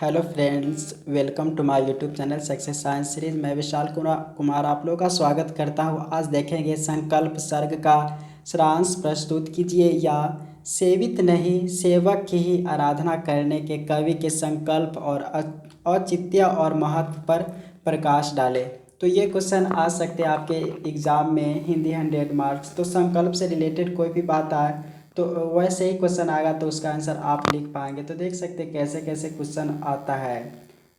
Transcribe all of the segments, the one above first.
Hello friends, welcome to my YouTube channel success science series. मैं विशाल कुमार आप लोगों का स्वागत करता हूं। आज देखेंगे संकल्प सर्ग का सारांश प्रस्तुत कीजिए। या सेवित नहीं सेवक की ही आराधना करने के कवि के संकल्प और औचित्य और महत्व पर प्रकाश डाले। तो ये क्वेश्चन आ सकते हैं आपके एग्ज़ाम में, हिंदी 100 मार्क्स। तो संकल्प से रिलेटेड कोई भी बात आए तो वैसे ही क्वेश्चन आएगा तो उसका आंसर आप लिख पाएंगे। तो देख सकते हैं कैसे कैसे क्वेश्चन आता है।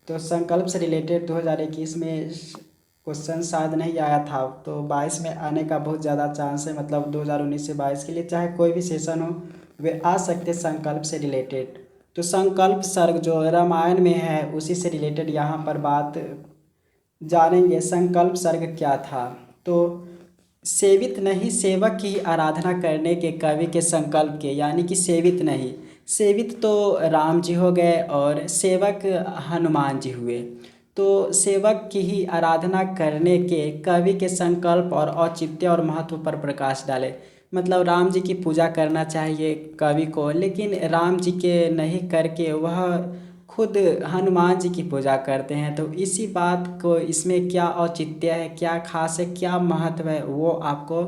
तो संकल्प से रिलेटेड 2021 में क्वेश्चन शायद नहीं आया था, तो 22 में आने का बहुत ज़्यादा चांस है। मतलब 2019 से 22 के लिए चाहे कोई भी सेशन हो वे आ सकते संकल्प से रिलेटेड। तो संकल्प सर्ग जो रामायण में है उसी से रिलेटेड यहाँ पर बात जानेंगे। संकल्प सर्ग क्या था? तो सेवित नहीं सेवक की आराधना करने के कवि के संकल्प के, यानी कि सेवित नहीं, सेवित तो राम जी हो गए और सेवक हनुमान जी हुए। तो सेवक की ही आराधना करने के कवि के संकल्प और औचित्य और महत्व पर प्रकाश डाले। मतलब राम जी की पूजा करना चाहिए कवि को, लेकिन राम जी के नहीं करके वह खुद हनुमान जी की पूजा करते हैं। तो इसी बात को, इसमें क्या औचित्य है, क्या खास है, क्या महत्व है, वो आपको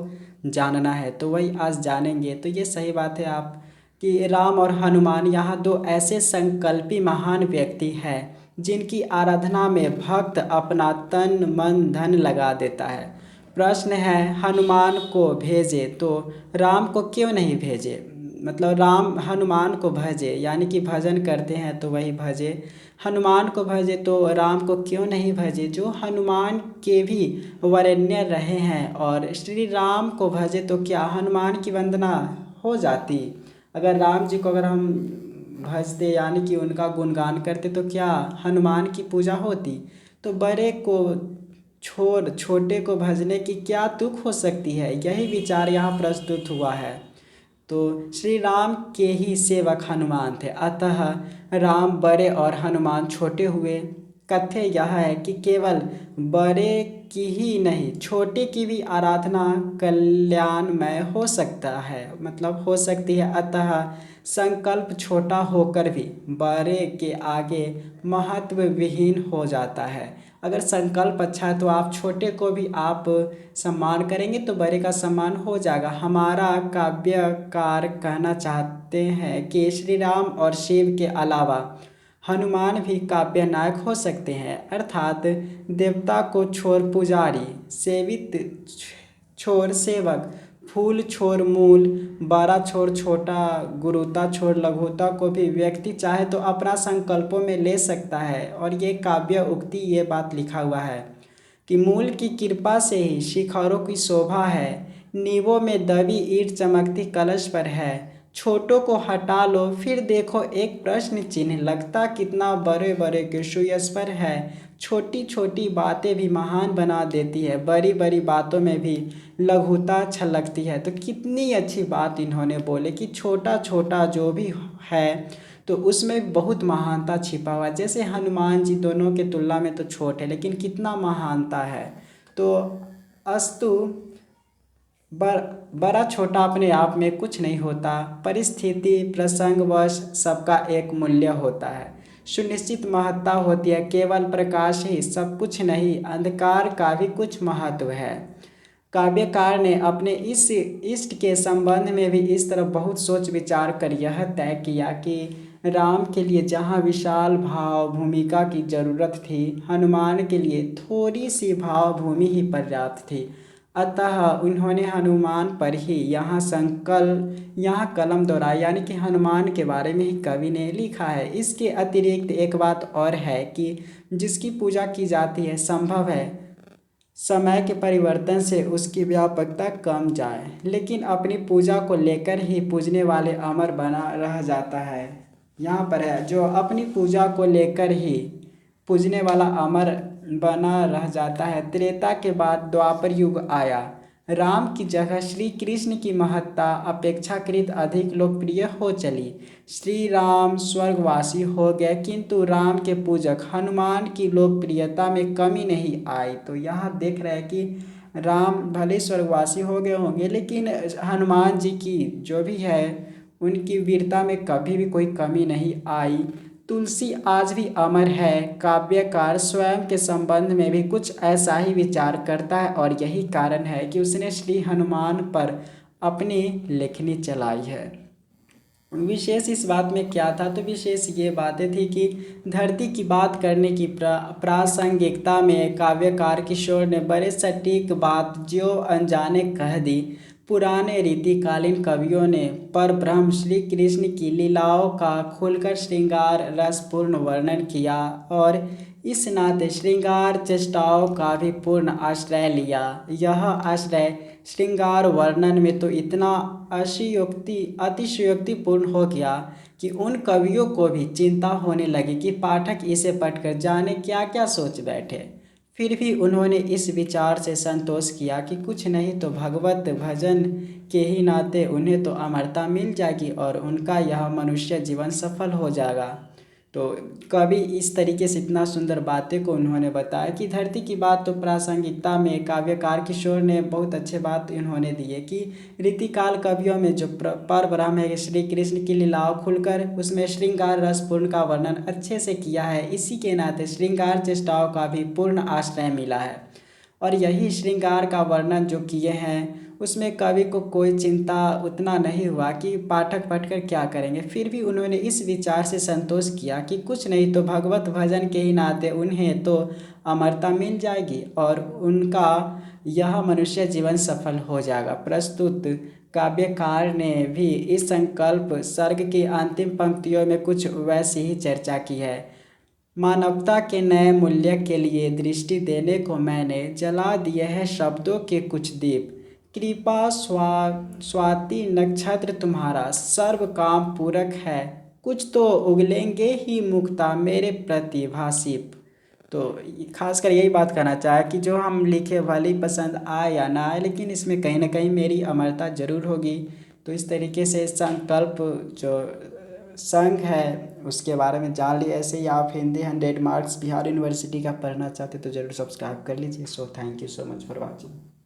जानना है। तो वही आज जानेंगे। तो ये सही बात है आप कि राम और हनुमान यहाँ दो ऐसे संकल्पी महान व्यक्ति हैं जिनकी आराधना में भक्त अपना तन मन धन लगा देता है। प्रश्न है, हनुमान को भेजे तो राम को क्यों नहीं भेजे? मतलब राम हनुमान को भजे, यानी कि भजन करते हैं तो वही भजे। हनुमान को भजे तो राम को क्यों नहीं भजे, जो हनुमान के भी वरेण्य रहे हैं। और श्री राम को भजे तो क्या हनुमान की वंदना हो जाती? अगर राम जी को अगर हम भजते, यानी कि उनका गुणगान करते, तो क्या हनुमान की पूजा होती? तो बड़े को छोड़ छोटे को भजने की क्या तुक हो सकती है, यही विचार यहाँ प्रस्तुत हुआ है। तो श्री राम के ही सेवक हनुमान थे, अतः राम बड़े और हनुमान छोटे हुए। कथ्य यह है कि केवल बड़े की ही नहीं छोटे की भी आराधना कल्याणमय हो सकता है, मतलब हो सकती है। अतः संकल्प छोटा होकर भी बड़े के आगे महत्व विहीन हो जाता है। अगर संकल्प अच्छा है तो आप छोटे को भी आप सम्मान करेंगे तो बड़े का सम्मान हो जाएगा। हमारा काव्यकार कहना चाहते हैं कि श्री राम और शिव के अलावा हनुमान भी काव्य नायक हो सकते हैं। अर्थात देवता को छोड़ पुजारी, सेवित छोड़ सेवक, फूल छोड़ मूल, बड़ा छोड़ छोटा, गुरुता छोड़ लघुता को भी व्यक्ति चाहे तो अपना संकल्पों में ले सकता है। और ये काव्य उक्ति, ये बात लिखा हुआ है कि मूल की कृपा से ही शिखरों की शोभा है, नींवों में दबी ईंट चमकती कलश पर है। छोटों को हटा लो फिर देखो एक प्रश्न चिन्ह, लगता कितना बड़े बड़े के सुयस्पर है। छोटी छोटी बातें भी महान बना देती है, बड़ी बड़ी बातों में भी लघुता छलकती है। तो कितनी अच्छी बात इन्होंने बोले कि छोटा छोटा जो भी है तो उसमें बहुत महानता छिपा हुआ है। जैसे हनुमान जी दोनों के तुलना में तो छोटे, लेकिन कितना महानता है। तो अस्तु बड़ा छोटा अपने आप में कुछ नहीं होता, परिस्थिति प्रसंगवश सबका एक मूल्य होता है, सुनिश्चित महत्ता होती है। केवल प्रकाश ही सब कुछ नहीं, अंधकार का भी कुछ महत्व है। काव्यकार ने अपने इस इष्ट के संबंध में भी इस तरह बहुत सोच विचार कर यह तय किया कि राम के लिए जहाँ विशाल भाव भूमिका की जरूरत थी, हनुमान के लिए थोड़ी सी भाव भूमि ही पर्याप्त थी। अतः उन्होंने हनुमान पर ही यहाँ कलम दोहराई, यानी कि हनुमान के बारे में ही कवि ने लिखा है। इसके अतिरिक्त एक बात और है कि जिसकी पूजा की जाती है, संभव है समय के परिवर्तन से उसकी व्यापकता कम जाए, लेकिन अपनी पूजा को लेकर ही पूजने वाले अमर बना रह जाता है। यहाँ पर है, जो अपनी पूजा को लेकर ही पूजने वाला अमर बना रह जाता है। त्रेता के बाद द्वापर युग आया, राम की जगह श्री कृष्ण की महत्ता अपेक्षाकृत अधिक लोकप्रिय हो चली। श्री राम स्वर्गवासी हो गए, किंतु राम के पूजक हनुमान की लोकप्रियता में कमी नहीं आई। तो यहाँ देख रहे हैं कि राम भले स्वर्गवासी हो गए होंगे, लेकिन हनुमान जी की जो भी है उनकी वीरता में कभी भी कोई कमी नहीं आई। तुलसी आज भी अमर है। काव्यकार स्वयं के संबंध में भी कुछ ऐसा ही विचार करता है और यही कारण है कि उसने श्री हनुमान पर अपनी लेखनी चलाई है। विशेष इस बात में क्या था, तो विशेष ये बातें थी कि धरती की बात करने की प्रासंगिकता में काव्यकार किशोर ने बड़े सटीक बात जो अनजाने कह दी। पुराने रीतिकालीन कवियों ने परब्रह्म श्री कृष्ण की लीलाओं का खुलकर श्रृंगार रसपूर्ण वर्णन किया और इस नाते श्रृंगार चेष्टाओं का भी पूर्ण आश्रय लिया। यह आश्रय श्रृंगार वर्णन में तो इतना अतिशयोक्तिपूर्ण हो गया कि उन कवियों को भी चिंता होने लगी कि पाठक इसे पढ़कर जाने क्या क्या सोच बैठे। फिर भी उन्होंने इस विचार से संतोष किया कि कुछ नहीं तो भगवत भजन के ही नाते उन्हें तो अमरता मिल जाएगी और उनका यह मनुष्य जीवन सफल हो जाएगा। तो कवि इस तरीके से इतना सुंदर बातें को उन्होंने बताया कि धरती की बात तो प्रासंगिकता में काव्यकार किशोर ने बहुत अच्छे बात इन्होंने दिए कि रीतिकाल कवियों में जो परब्रह्म है श्री कृष्ण की लीलाओं खुलकर उसमें श्रृंगार रस पूर्ण का वर्णन अच्छे से किया है। इसी के नाते श्रृंगार चेष्टाओं का भी पूर्ण आश्रय मिला है और यही श्रृंगार का वर्णन जो किए हैं उसमें कवि को कोई चिंता उतना नहीं हुआ कि पाठक पढ़कर क्या करेंगे। फिर भी उन्होंने इस विचार से संतोष किया कि कुछ नहीं तो भगवत भजन के ही नाते उन्हें तो अमरता मिल जाएगी और उनका यह मनुष्य जीवन सफल हो जाएगा। प्रस्तुत काव्यकार ने भी इस संकल्प सर्ग की अंतिम पंक्तियों में कुछ वैसी ही चर्चा की है। मानवता के नए मूल्य के लिए दृष्टि देने को मैंने जला दिए हैं शब्दों के कुछ दीप। कृपा स्वाति नक्षत्र तुम्हारा सर्व काम पूरक है। कुछ तो उगलेंगे ही मुक्ता मेरे प्रतिभासीप। तो खासकर यही बात कहना चाहे कि जो हम लिखे भले ही पसंद आए या ना आए लेकिन इसमें कहीं ना कहीं मेरी अमरता ज़रूर होगी। तो इस तरीके से संकल्प जो संघ है उसके बारे में जान लिए। ऐसे ही आप हिंदी 100 मार्क्स बिहार यूनिवर्सिटी का पढ़ना चाहते तो ज़रूर सब्सक्राइब कर लीजिए। So thank you so much for watching.